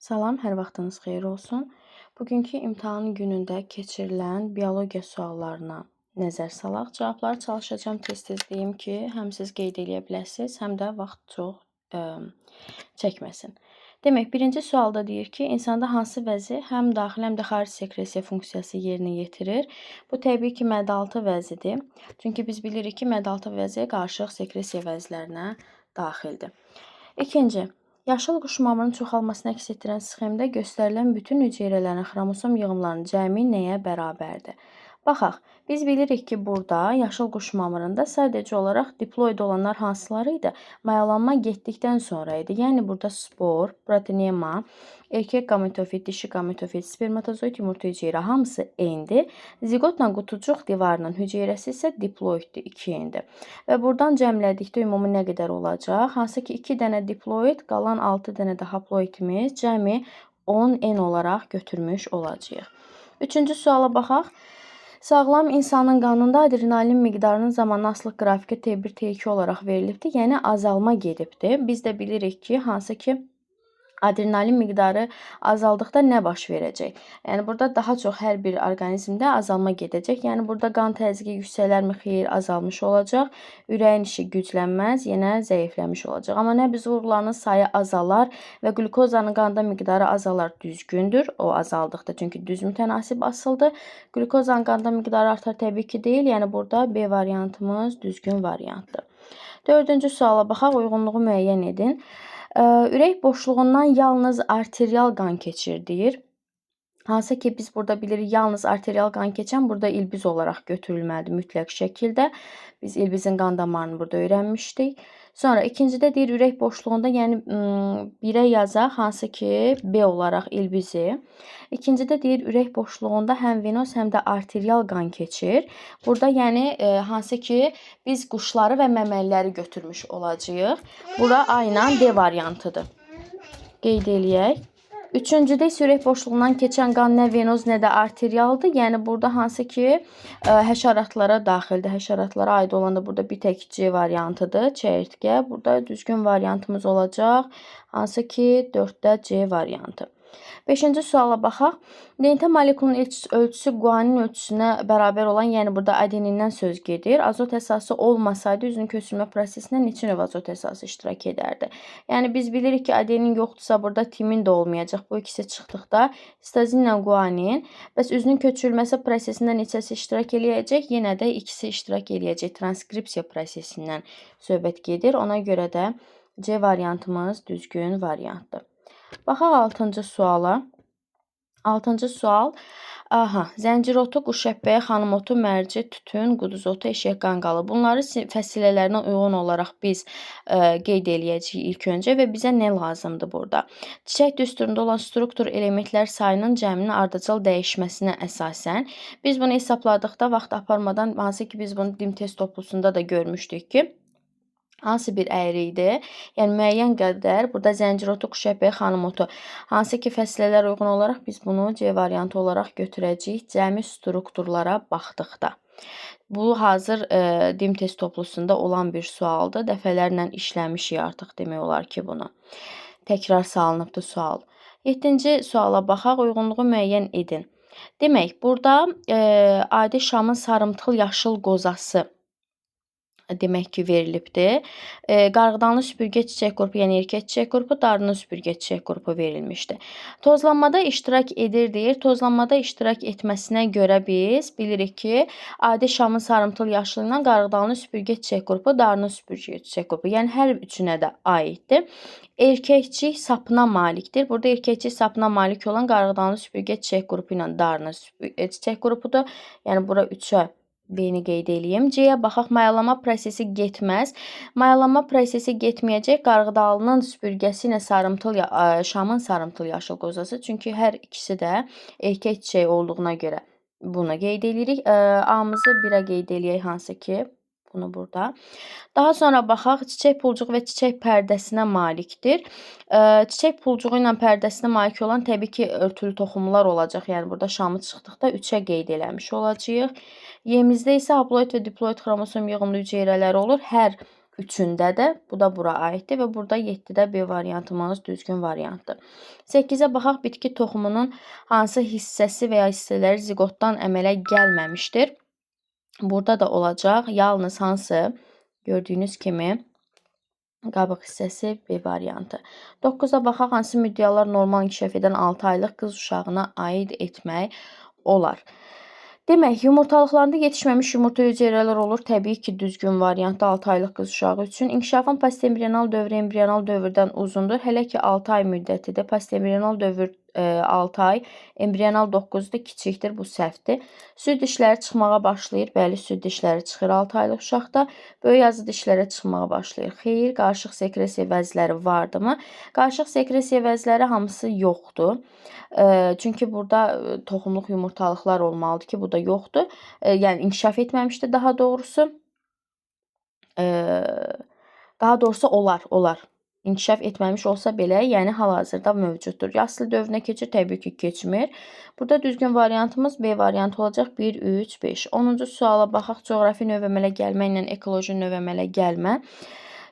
Salam, hər vaxtınız xeyir olsun. Bugünkü imtahan günündə keçirilən biologiya suallarına nəzər salaq. Cavabları çalışacağam tez-tez deyim ki, həm siz qeyd eləyə biləsiniz, həm də vaxt çox çəkməsin. Demək, birinci sualda deyir ki, insanda hansı vəzi həm daxili, həm də xarici sekresiya funksiyası yerinə yetirir? Bu təbii ki, məddaltı vəzidir. Çünki biz bilirik ki, məddaltı vəzi qarışıq sekresiya vəzlərinə daxildir. İkinci, yaşıl quş mamırının çoxalmasını əks etdirən sxemdə göstərilən bütün hüceyrələrin xromosom yığımlarının cəmi nəyə bərabərdir? Baxaq, biz bilirik ki, burada yaşıl quş mamırında sadəcə olaraq diploid olanlar hansıları idi? Mayalanma getdikdən sonra idi. Yəni, burada spor, protonema, erkək gametofit, dişi gametofit, spermatozoid, yumurta hüceyrə hamısı N-dir. Ziqotla qutucuq divarının hüceyrəsi isə diploiddir, 2N-dir. Və buradan cəmlədikdə ümumi nə qədər olacaq? Hansı ki, 2 dənə diploid, qalan 6 dənə də haploidimiz cəmi 10N olaraq götürmüş olacağıq. Üçüncü suala baxaq. Sağlam insanın qanında adrenalin miqdarının zamanasılıq qrafiki T1, T2 olaraq verilibdir. Yəni, azalma gedibdir. Biz də bilirik ki, hansı ki, adrenalin miqdarı azaldıqda nə baş verəcək? Yəni, burada daha çox hər bir orqanizmdə azalma gedəcək. Yəni, burada qan təzyiqi yüksələrmi? Xeyr, azalmış olacaq. Ürəyin işi güclənməz, yenə zəifləmiş olacaq. Amma nəbz vurğularının sayı azalar və qlükozanın qanda miqdarı azalar düzgündür. O azaldıqda, çünki düz mütənasib asıldır. Qlükozanın qanda miqdarı artar təbii ki, deyil. Yəni, burada B variantımız düzgün variantdır. Dördüncü suala baxaq, uyğunluğu müəyyən edin. Ürək boşluğundan yalnız arterial qan keçir deyir. Hansı ki, biz burada bilirik, yalnız arterial qan keçən burada ilbiz olaraq götürülməlidir mütləq şəkildə. Biz ilbizin qan damarını burada öyrənmişdik. Sonra ikincidə deyir, ürək boşluğunda, yəni 1-ə yazaq, hansı ki, B olaraq ilbizi. İkincidə deyir, ürək boşluğunda həm venoz, həm də arterial qan keçir. Burada, yəni, hansı ki, biz quşları və məməliləri götürmüş olacağıq. Bura A ilə D variantıdır. Qeyd eləyək. Üçüncüdə isə ürək boşluğundan keçən qan nə venoz, nə də arterialdır. Yəni, burada hansı ki, həşəratlara daxildir. Həşəratlara aid olan da burada bir tək C variantıdır, çəyirtkə. Burada düzgün variantımız olacaq. Hansı ki, 4-də C variantı. Beşinci suala baxaq. DNT molekulunun ölçüsü guanin ölçüsünə bərabər olan, yəni burada adenindən söz gedir. Azot əsası olmasaydı, üzünün köçürmə prosesində neçə növ azot əsası iştirak edərdi? Yəni, biz bilirik ki, adenin yoxdursa, burada timin də olmayacaq. Bu ikisi çıxdıqda sitazinlə guanin. Bəs üzünün köçürülməsi prosesində neçəsi iştirak eləyəcək? Yenə də ikisi iştirak eləyəcək. Transkripsiya prosesindən söhbət gedir. Ona görə də C variantımız düzgün variantdır. Baxaq 6-cı suala. 6-cı sual. Zəncirotu, quşəbpəyə, xanımotu, mərci, tütün, quduzotu, eşək qanqalı. Bunları fəsilərinə uyğun olaraq biz qeyd eləyəcəyik ilk öncə və bizə nə lazımdır burada? Çiçək düsturunda olan struktur elementlər sayının cəminin ardıcıl dəyişməsinə əsasən biz bunu hesabladıqda vaxt aparmadan, hansı ki, biz bunu dim test toplusunda da görmüşdük ki, hansı bir əyri idi? Yəni, müəyyən qədər burada zəncirotu, quşəbpəyə, xanımotu hansı ki, fəsilələr uyğun olaraq biz bunu C variantı olaraq götürəcəyik cəmi strukturlara baxdıqda. Bu, hazır dim test toplusunda olan bir sualdır. Dəfələrlə işləmişik artıq demək olar ki, bunu. Təkrar salınıbdır sual. 7-ci suala baxaq, uyğunluğu müəyyən edin. Demək, burada adi şamın sarımtıl yaşıl qozası demək ki, verilibdir. Qarğıdanlı süpürgə çiçək qrupu, yəni erkək çiçək qrupu, darının süpürgə çiçək qrupu verilmişdir. Tozlanmada iştirak edir deyir. Tozlanmada iştirak etməsinə görə biz bilirik ki, adi şamın sarımtıl yaşılı ilə qarğıdanlı süpürgə çiçək qrupu, darının süpürgə çiçək qrupu, yəni hər üçünə də aiddir. Erkəkcik sapına malikdir. Burada erkəkcik sapına malik olan qarğıdanlı süpürgə çiçək qrupu ilə darının çiçək qrupudur. Yəni, bura 3-ə B-ni qeyd eləyim. C-yə baxaq, mayalama prosesi getməz. Mayalama prosesi getməyəcək qarğıdalının süpürgəsi ilə şamın sarımtıl yaşıl qozası. Çünki hər ikisi də erkək çiçək olduğuna görə bunu qeyd eləyirik. A-mızı 1-ə qeyd eləyək, hansı ki, bunu burada. Daha sonra baxaq, çiçək pulcuğu və çiçək pərdəsinə malikdir. Çiçək pulcuğu ilə pərdəsinə malik olan təbii ki, örtülü toxumlar olacaq. Yəni, burada şamı çıxdıqda 3-ə qeyd eləmiş olacağıq. Y-mizdə isə haploid və diploid xromosom yığımlı hüceyrələri olur. Hər 3-dədir. Bu da bura aiddir və burada 7-də B variantımız düzgün variantdır. 8-ə baxaq, bitki toxumunun hansı hissəsi və ya hissələri ziqotdan əmələ gəlməmişdir. Burada da olacaq yalnız hansı? Gördüyünüz kimi qabıq hissəsi B variantı. 9-a baxaq, hansı müddəalar normal inkişaf edən 6 aylıq qız uşağına aid etmək olar. Demək, yumurtalıqlarında yetişməmiş yumurta hüceyrələr olur. Təbii ki, düzgün variantda 6 aylıq qız uşağı üçün. İnkişafın postembrional dövrü embrional dövrdən uzundur. Hələ ki 6 ay müddətidir. Postembrional dövr 6 ay, embrional 9-dur, kiçikdir, bu səhvdir. Süd dişləri çıxmağa başlayır. Bəli, süd dişləri çıxır 6 aylıq uşaqda. Böyük yazı dişlərə çıxmağa başlayır. Xeyr, qarışıq sekresiya vəzləri vardımı? Qarışıq sekresiya vəzləri hamısı yoxdur. Çünki burada toxumluq yumurtalıqlar olmalıdır ki, bu da yoxdur. Yəni inkişaf etməmişdir daha doğrusu. Daha doğrusu olar. İnkişaf etməmiş olsa belə, yəni hal-hazırda mövcuddur. Yaşlı dövrünə keçir, təbii ki, keçmir. Burada düzgün variantımız B variantı olacaq. 1, 3, 5. 10-cu suala baxaq. Coğrafi növ əmələ gəlmə ilə ekoloji növ əmələ gəlmə.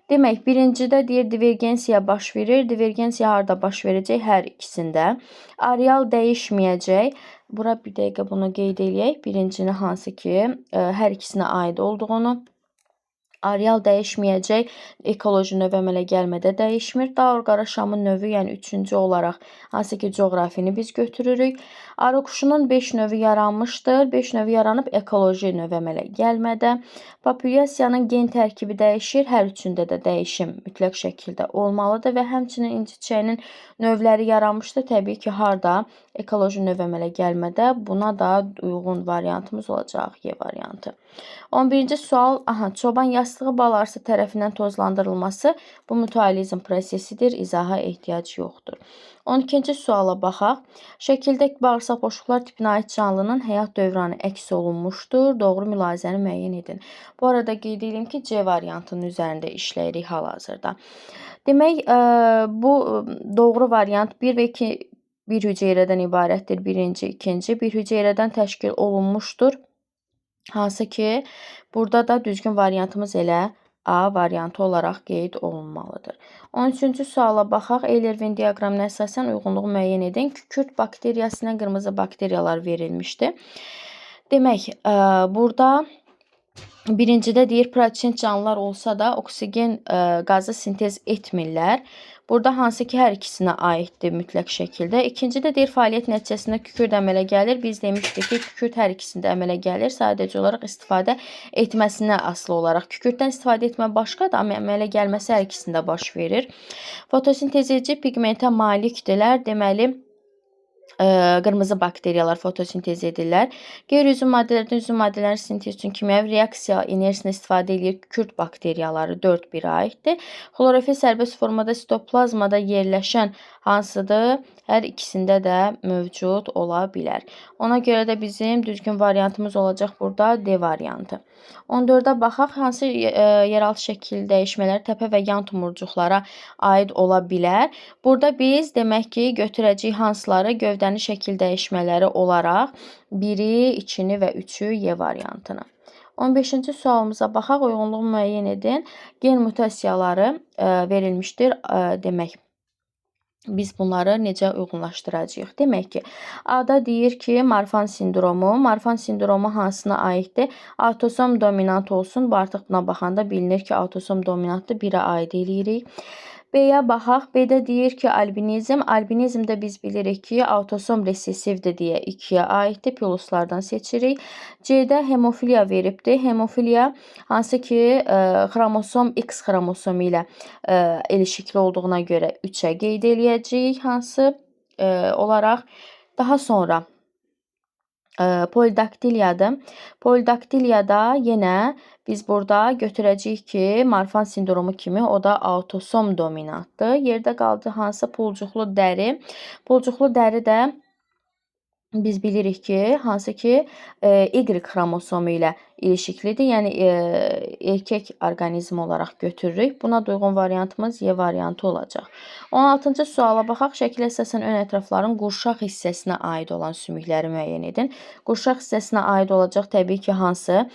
Demək, birincidə deyir divergensiya baş verir. Divergensiya harda baş verəcək? Hər ikisində. Areal dəyişməyəcək. Bura bir dəqiqə bunu qeyd eləyək. Birincini hansı ki, hər ikisinə aid olduğunu. Areal dəyişməyəcək, ekoloji növ əmələ gəlmədə dəyişmir. Daur qaraşamın növü, yəni 3-cü olaraq hansı ki, coğrafini biz götürürük. Arı quşunun 5 növü yaranmışdır. 5 növü yaranıb ekoloji növ əmələ gəlmədə. Populyasiyanın gen tərkibi dəyişir. Hər üçündə də dəyişim mütləq şəkildə olmalıdır və həmçinin inci çiçəyinin növləri yaranmışdır. Təbii ki, harda? Ekoloji növ əmələ gəlmədə. Buna da uyğun variantımız olacaq Y variantı. 11-ci sual, çoban yastığı bal arısı tərəfindən tozlandırılması bu mutualizm prosesidir, izaha ehtiyac yoxdur. 12-ci suala baxaq. Şəkildə bağırsaq boşluqlar tipinə aid canlının həyat dövranı əks olunmuşdur. Doğru mülahizəni müəyyən edin. Bu arada qeyd edeyim ki, C variantının üzərində işləyirik hal-hazırda. Demək, bu doğru variant 1 və 2 bir hüceyrədən ibarətdir. Birinci, ikinci bir hüceyrədən təşkil olunmuşdur. Hansı ki, burada da düzgün variantımız elə A variantı olaraq qeyd olunmalıdır. 13-cü suala baxaq. Eyler-Venn diaqramına əsasən uyğunluğu müəyyən edin. Kükürt bakteriyasına qırmızı bakteriyalar verilmişdir. Demək, burada birincidə deyir, protein canlılar olsa da oksigen qazı sintez etmirlər. Burada hansı ki, hər ikisinə aiddir mütləq şəkildə. İkincidə deyir, fəaliyyət nəticəsində kükürt əmələ gəlir. Biz demişdik ki, kükürt hər ikisində əmələ gəlir. Sadəcə olaraq istifadə etməsinə asılı olaraq. Kükürtdən istifadə etmə başqadır, amma əmələ gəlməsi hər ikisində baş verir. Fotosintez edici pigmentə malikdirlər. Deməli, qırmızı bakteriyalar fotosintez edirlər. Qeyri-üzüm maddələrdən üzüm maddələrinin sintez üçün kimyəvi reaksiya enerjisindən istifadə edir. Kükürt bakteriyaları 4-1 aiddir. Xlorofil sərbəst formada sitoplazmada yerləşən hansıdır? Hər ikisində də mövcud ola bilər. Ona görə də bizim düzgün variantımız olacaq burada D variantı. 14-ə baxaq, hansı yeraltı şəkil dəyişmələri təpə və yan tumurcuqlara aid ola bilər. Burada biz demək ki, götürəcəyik hansıları gövdənin şəkil dəyişmələri olaraq 1-i, 2-ni və 3-ü Y variantını. 15-ci sualımıza baxaq, uyğunluğu müəyyən edin. Gen mutasiyaları verilmişdir demək. Biz bunları necə uyğunlaşdıracağıq? Demək ki, A-da deyir ki, Marfan sindromu. Marfan sindromu hansına aiddir? Autosom dominant olsun. Bu artıq buna baxanda bilinir ki, autosom dominantdır. 1-ə aid eləyirik. B-yə baxaq. B-də deyir ki, albinizm. Albinizmdə biz bilirik ki, autosom resessivdir deyə 2-yə aiddir. Piluslardan seçirik. C-də hemofiliya veribdir. Hemofiliya hansı ki, xromosom X xromosomu ilə ilişikli olduğuna görə 3-ə qeyd eləyəcəyik. Hansı olaraq daha sonra polidaktilyadır. Polidaktilyada yenə biz burada götürəcəyik ki, Marfan sindromu kimi o da autosom dominantdır. Yerdə qaldı hansı pulcuqlu dəri. Pulcuqlu dəri də biz bilirik ki, hansı ki Y xromosomu ilə ilişiklidir. Yəni erkək orqanizm olaraq götürürük. Buna uyğun variantımız Y variantı olacaq. 16-cı suala baxaq. Şəkil əsasən ön ətrafların qurşaq hissəsinə aid olan sümükləri müəyyən edin. Qurşaq hissəsinə aid olacaq təbii ki, hansı?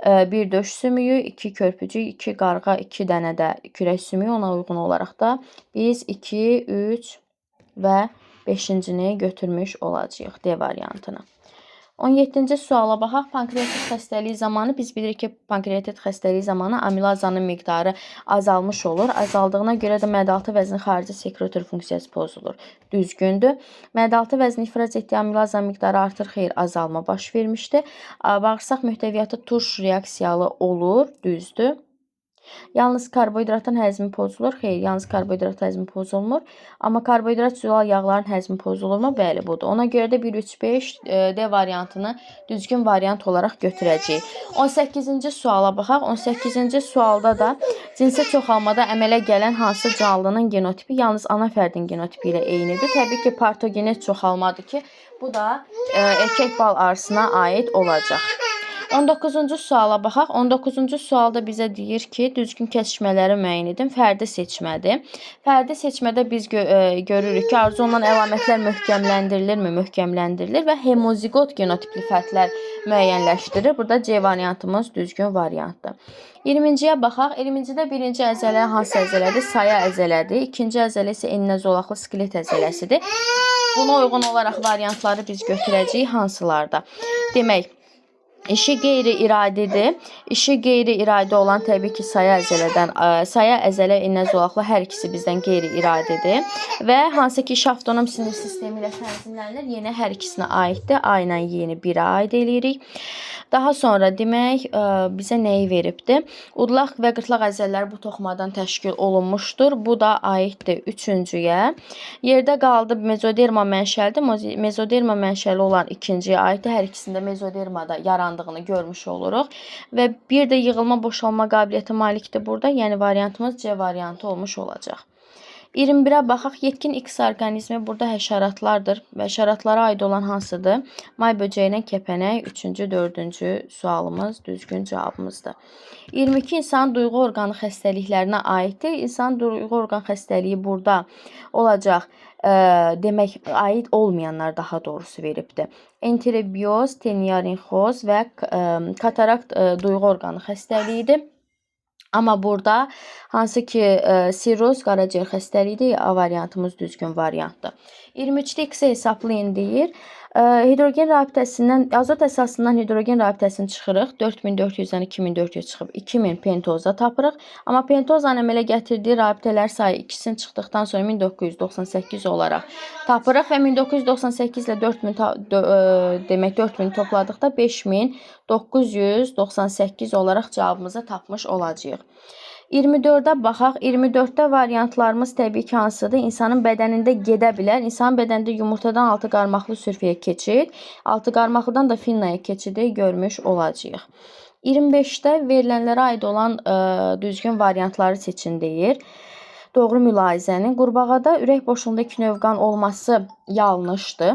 Bir döş sümüyü, 2 körpücük, 2 qarğa, 2 dənə də kürək sümüyü. Ona uyğun olaraq da biz 2, 3 və 5-cini götürmüş olacağıq D variantını. 17-ci suala baxaq. Pankreatit xəstəliyi zamanı biz bilirik ki, pankreatit xəstəliyi zamanı amilazanın miqdarı azalmış olur. Azaldığına görə də mədə-altı vəznin xarici sekretor funksiyası pozulur. Düzgündür. Mədə-altı vəzni ifraz etdiyi amilazanın miqdarı artır, xeyr, azalma baş vermişdir. Bağırsaq mühtəviyyatı turş reaksiyalı olur. Düzdür. Yalnız karbohidratın həzmi pozulur. Xeyr, yalnız karbohidrat həzmi pozulmur. Amma karbohidrat zülal yağların həzmi pozulurmu? Bəli, budur. Ona görə də 1, 3, 5 D variantını düzgün variant olaraq götürəcəyik. 18-ci suala baxaq. 18-ci sualda da cinsi çoxalmada əmələ gələn hansı canlının genotipi yalnız ana fərdin genotipi ilə eynidir. Təbii ki, partogenet çoxalmadır ki, bu da erkək bal arısına aid olacaq. 19-cu suala baxaq. 19-cu sualda bizə deyir ki, düzgün kəsişmələri müəyyən edin. Fərdi seçmədir. Fərdi seçmədə biz görürük ki, arzu olunan əlamətlər möhkəmləndirilirmi? Möhkəmləndirilir və hemozigot genotipli fərdlər müəyyənləşdirir. Burada C variantımız düzgün variantdır. 20-ciyə baxaq. 20-cidə birinci əzələ hansı əzələdir? Saya əzələdir. İkinci əzələ isə enlə zolaqlı skelet əzələsidir. Buna uyğun olaraq variantları biz götürəcəyik hansılarda? Demək, İşi qeyri-iradidir. İşi qeyri-iradi olan təbii ki, saya əzələ, enə zolaqlı hər ikisi bizdən qeyri-iradidir. Və hansı ki, iş avtonom sinir sistemi ilə tənzimlənir. Yenə hər ikisinə aiddir. A ilə Y-ni 1-ə aid eləyirik. Daha sonra demək, bizə nəyi veribdir? Udlaq və qırtlaq əzələləri bu toxumadan təşkil olunmuşdur. Bu da aiddir 3-cüyə. Yerdə qaldı mezoderma mənşəlidir. Mezoderma mənşəli olan 2-ciyə aiddir. Hər ikisində mezodermada yarandığını görmüş oluruq. Və bir də yığılma boşalma qabiliyyəti malikdir burada. Yəni variantımız C variantı olmuş olacaq. 21-ə baxaq. Yetkin X orqanizmi burada həşəratlardır. Və həşəratlara aid olan hansıdır? May böcəyinə kəpənək 3-cü, 4-cü sualımız düzgün cavabımızdır. 22 insan duyğu orqanı xəstəliklərinə aiddir. İnsan duyğu orqan xəstəliyi burada olacaq. Demək, aid olmayanlar daha doğrusu veribdir. Enterobiyoz, teniyarinxoz və katarakt duyğu orqanı xəstəliyidir. Amma burada hansı ki, sirroz, qaraciyər xəstəliyidir, A variantımız düzgün variantdır. 23-də X hesablayın deyir. Hidrogen rabitəsindən, azot əsasından hidrogen rabitəsini çıxırıq. 4400-dən 2400 çıxıb 2000 pentoza tapırıq. Amma pentozanın əmələ gətirdiyi rabitələr sayı ikisini çıxdıqdan sonra 1998 olaraq tapırıq. Və 1998 ilə 4000 topladıqda 5998 olaraq cavabımızı tapmış olacağıq. 24-də baxaq. 24-də variantlarımız təbii ki, hansıdır? İnsanın bədənində gedə bilər. İnsanın bədənində yumurtadan altı qarmaqlı sürfəyə keçid, altı qarmaqlıdan da finnaya keçidi görmüş olacağıq. 25-də verilənlərə aid olan düzgün variantları seçin deyir. Doğru mülahizənin qurbağada ürək boşluğunda 2 növ qan olması yanlışdır.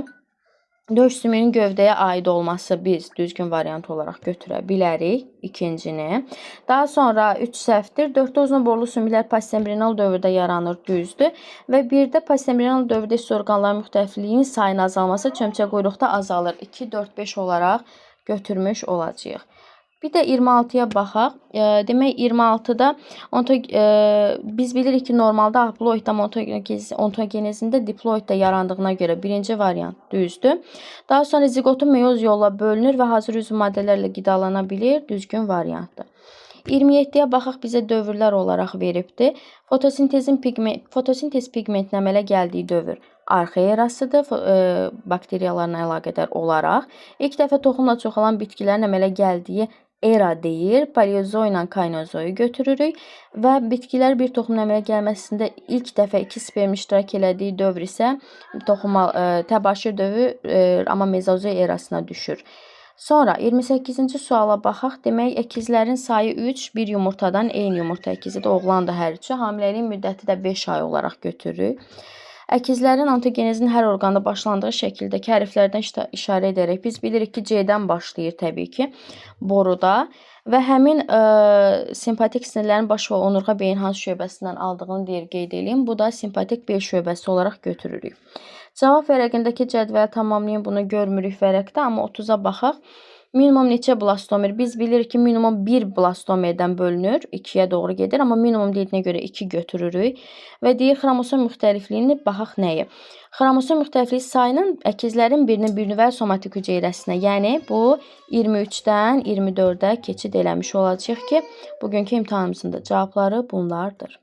Döş sümüyünün gövdəyə aid olması biz düzgün variant olaraq götürə bilərik. İkincini. Daha sonra 3 səhvdir. 4-də uzun borlu sümüklər postembrinal dövrdə yaranır, düzdür. Və 1-də postembrinal dövrdə hiss orqanların müxtəlifliyinin sayının azalması çömçə quyruqda azalır. 2, 4, 5 olaraq götürmüş olacağıq. Bir də 26-ya baxaq. Demək 26-da biz bilirik ki, normalda haploidda ontogenezində diploiddə yarandığına görə birinci variant düzdür. Daha sonra zigotun meyoz yolla bölünür və hazır üzüm maddələrlə qidalana bilir. Düzgün variantdır. 27-yə baxaq, bizə dövrlər olaraq veribdir. Fotosintez pigmentin əmələ gəldiyi dövr arxa erasıdır, bakteriyalarla əlaqədar olaraq. İlk dəfə toxumla çoxalan bitkilərin əmələ gəldiyi era deyir. Paleozoy ilə kaynozoyu götürürük və bitkilər bir toxumun əmələ gəlməsində ilk dəfə 2 sperm iştirak elədiyi dövr isə təbaşir dövrü, amma mezozoy erasına düşür. Sonra 28-ci suala baxaq. Demək, əkizlərin sayı 3, bir yumurtadan eyni yumurta əkizidir. Oğlan da hər üçü. Hamiləliyin müddəti də 5 ay olaraq götürürük. Əkizlərin ontogenezin hər orqanda başlandığı şəkildəki hərflərdən işarə edərək biz bilirik ki, C-dən başlayır təbii ki, boruda və həmin simpatik sinirlərin baş və onurğa beyin hansı şöbəsindən aldığını deyir, qeyd edeyim. Bu da simpatik bel şöbəsi olaraq götürürük. Cavab vərəqindəki cədvəli tamamlayın. Bunu görmürük vərəqdə, amma 30-a baxaq. Minimum neçə blastomer? Biz bilirik ki, minimum 1 blastomerdən bölünür, 2-yə doğru gedir, amma minimum dediyinə görə 2 götürürük. Və deyir, xromosom müxtəlifliyini baxaq nəyə? Xromosom müxtəlifliyi sayının əkizlərin birinin birnüvə somatik hüceyrəsinə, yəni bu 23-dən 24-ə keçid eləmiş olacaq ki, bugünkü imtahanımızın da cavabları bunlardır.